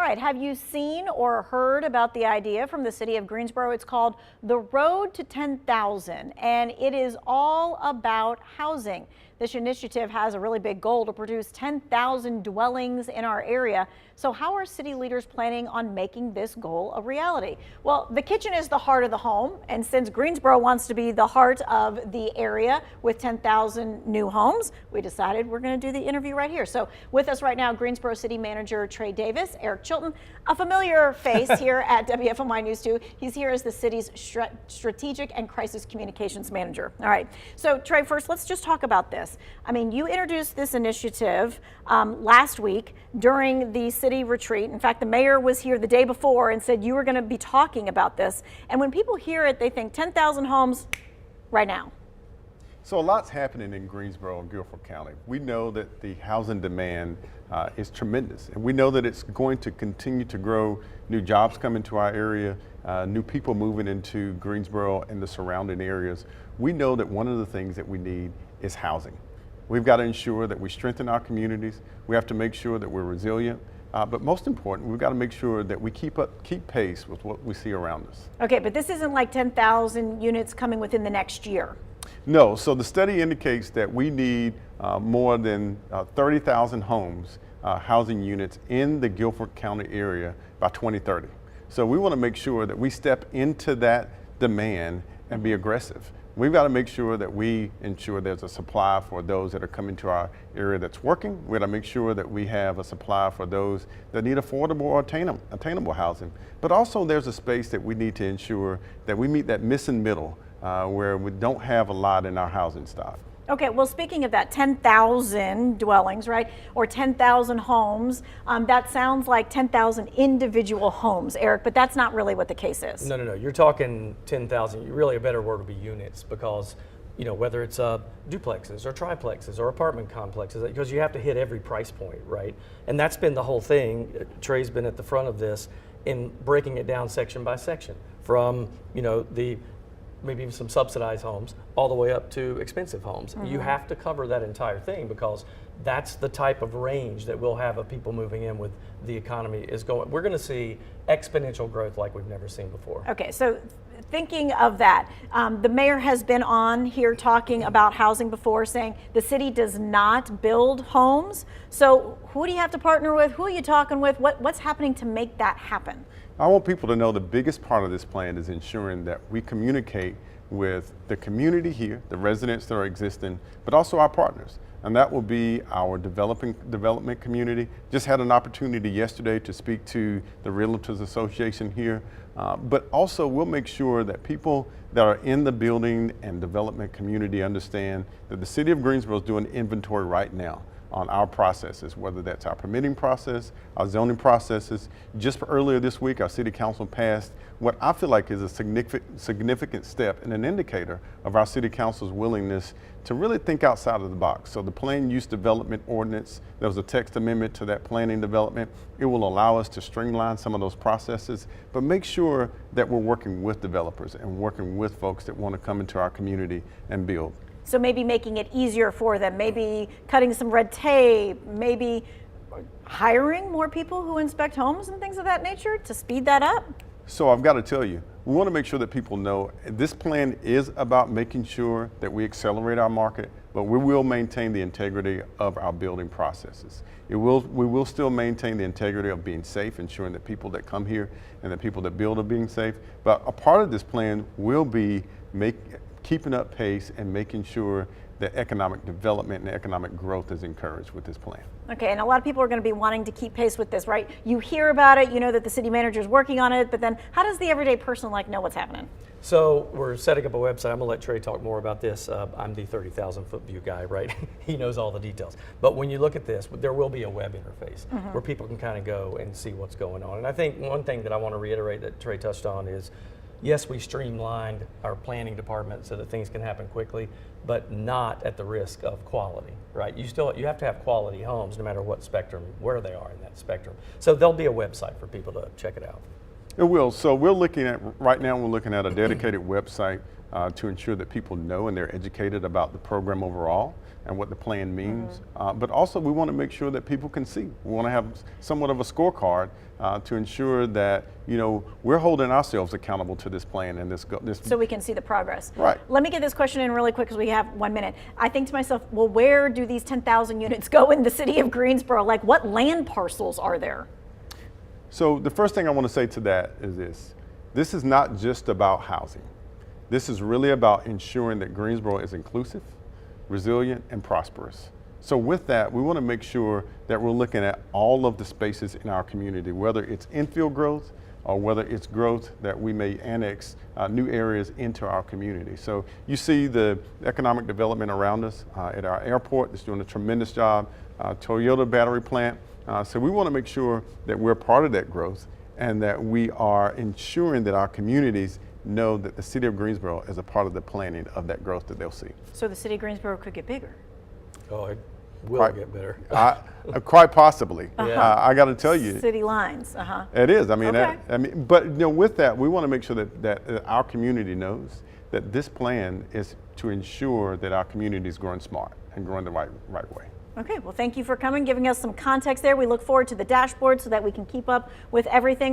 right, have you seen or heard about the idea from the city of Greensboro? It's called the Road to 10,000, and it is all about housing. This initiative has a really big goal to produce 10,000 dwellings in our area. So how are city leaders planning on making this goal a reality? Well, the kitchen is the heart of the home, and since Greensboro wants to be the heart of the area with 10,000 new homes, we decided we're going to do the interview right here. So with us right now, Greensboro City Manager Trey Davis, Eric Chilton, a familiar face here at WFMY News 2. He's here as the city's strategic and crisis communications manager. All right, so Trey, first let's just talk about this. I mean, you introduced this initiative last week during the city retreat. In fact, the mayor was here the day before and said you were going to be talking about this. And when people hear it, they think 10,000 homes right now. So a lot's happening in Greensboro and Guilford County. We know that the housing demand is tremendous, and we know that it's going to continue to grow. New jobs coming to our area, new people moving into Greensboro and the surrounding areas. We know that one of the things that we need is housing. We've got to ensure that we strengthen our communities. We have to make sure that we're resilient. But most important, we've got to make sure that we keep pace with what we see around us. Okay, but this isn't like 10,000 units coming within the next year. No, so the study indicates that we need more than 30,000 homes, housing units in the Guilford County area by 2030. So we want to make sure that we step into that demand and be aggressive. We've got to make sure that we ensure there's a supply for those that are coming to our area that's working. We've got to make sure that we have a supply for those that need affordable or attainable housing. But also there's a space that we need to ensure that we meet that missing middle where we don't have a lot in our housing stock. Okay, well, speaking of that, 10,000 dwellings, right, or 10,000 homes, that sounds like 10,000 individual homes, Eric, but that's not really what the case is. No. You're talking 10,000. Really, a better word would be units, because, you know, whether it's duplexes or triplexes or apartment complexes, because you have to hit every price point, right? And that's been the whole thing. Trey's been at the front of this in breaking it down section by section, from, you know, maybe even some subsidized homes, all the way up to expensive homes. Mm-hmm. You have to cover that entire thing, because that's the type of range that we'll have of people moving in with the economy is going. We're going to see exponential growth like we've never seen before. Okay, so thinking of that, the mayor has been on here talking about housing before, saying the city does not build homes. So who do you have to partner with? Who are you talking with? What's happening to make that happen? I want people to know the biggest part of this plan is ensuring that we communicate with the community here, the residents that are existing, but also our partners. And that will be our development community. Just had an opportunity yesterday to speak to the Realtors Association here, but also we'll make sure that people that are in the building and development community understand that the city of Greensboro is doing inventory right now on our processes, whether that's our permitting process, our zoning processes. Just earlier this week, our city council passed what I feel like is a significant step and an indicator of our city council's willingness to really think outside of the box. So the plan use development ordinance, there was a text amendment to that planning development. It will allow us to streamline some of those processes, but make sure that we're working with developers and working with folks that want to come into our community and build. So maybe making it easier for them, maybe cutting some red tape, maybe hiring more people who inspect homes and things of that nature to speed that up? So I've got to tell you, we want to make sure that people know this plan is about making sure that we accelerate our market, but we will maintain the integrity of our building processes. We will still maintain the integrity of being safe, ensuring that people that come here and the people that build are being safe. But a part of this plan will be keeping up pace and making sure that economic development and economic growth is encouraged with this plan. Okay, and a lot of people are going to be wanting to keep pace with this, right? You hear about it, you know that the city manager is working on it, but then how does the everyday person know what's happening? So we're setting up a website. I'm going to let Trey talk more about this. I'm the 30,000 foot view guy, right? He knows all the details. But when you look at this, there will be a web interface where people can kind of go and see what's going on. And I think one thing that I want to reiterate that Trey touched on is, yes, we streamlined our planning department so that things can happen quickly, but not at the risk of quality, right? You have to have quality homes no matter what spectrum, where they are in that spectrum. So there'll be a website for people to check it out. It will. So right now we're looking at a dedicated website to ensure that people know and they're educated about the program overall. and what the plan means. But also we want to make sure that people can see. We want to have somewhat of a scorecard to ensure that, you know, we're holding ourselves accountable to this plan and this. So we can see the progress. Right. Let me get this question in really quick because we have 1 minute. I think to myself, well, where do these 10,000 units go in the city of Greensboro? Like, what land parcels are there? So the first thing I want to say to that is this. This is not just about housing. This is really about ensuring that Greensboro is inclusive, resilient, and prosperous. So with that, we want to make sure that we're looking at all of the spaces in our community, whether it's infill growth or whether it's growth that we may annex new areas into our community. So you see the economic development around us at our airport that's doing a tremendous job, Toyota battery plant. So we want to make sure that we're part of that growth and that we are ensuring that our communities know that the city of Greensboro is a part of the planning of that growth that they'll see. So the city of Greensboro could get bigger. Oh, it will get better. Quite possibly. I got to tell you. City lines, It is. I mean, Okay. But you know, with that, we want to make sure that our community knows that this plan is to ensure that our community is growing smart and growing the right way. Okay, well, thank you for coming, giving us some context there. We look forward to the dashboard so that we can keep up with everything.